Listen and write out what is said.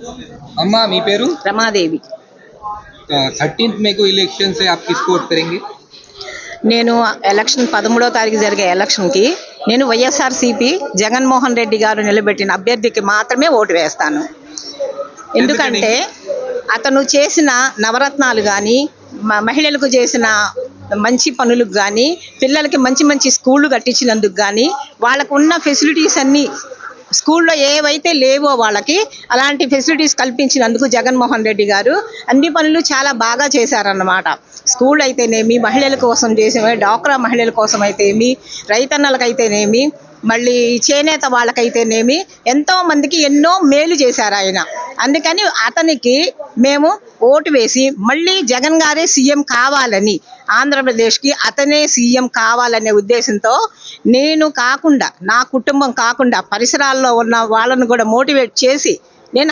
अम्मा मी Peru Ramadevi 13th मई को election से आप किसको वोट करेंगे? నేను ఎలక్షన్ 13వ తారీఖు జరిగే ఎలక్షన్కి నేను వైఎస్ఆర్సీపీ జగన్మోహన్ రెడ్డి గారు నిలబెట్టిన అభ్యర్థికి మాత్రమే ఓటు వేస్తాను. ఎందుకంటే అతను చేసిన నవరత్నాలు కానీ మహిళలకు చేసిన మంచి పనులకు కానీ పిల్లలకి మంచి మంచి స్కూళ్ళు కట్టించినందుకు కానీ వాళ్ళకు ఉన్న ఫెసిలిటీస్ అన్నీ స్కూల్లో ఏవైతే లేవో వాళ్ళకి అలాంటి ఫెసిలిటీస్ కల్పించినందుకు జగన్మోహన్ రెడ్డి గారు అన్ని పనులు చాలా బాగా చేశారన్నమాట. స్కూల్ అయితేనేమి, మహిళల కోసం చేసేవి, డాక్రా మహిళల కోసం అయితేమి, రైతన్నలకైతేనేమి, మళ్ళీ చేనేత వాళ్ళకైతేనేమి ఎంతో మందికి ఎన్నో మేలు చేశారు ఆయన. అందుకని అతనికి మేము ఓటు వేసి మళ్ళీ జగన్ గారే సీఎం కావాలని, ఆంధ్రప్రదేశ్కి అతనే సీఎం కావాలనే ఉద్దేశంతో నేను కాకుండా, నా కుటుంబం కాకుండా పరిసరాల్లో ఉన్న వాళ్ళను కూడా మోటివేట్ చేసి నేను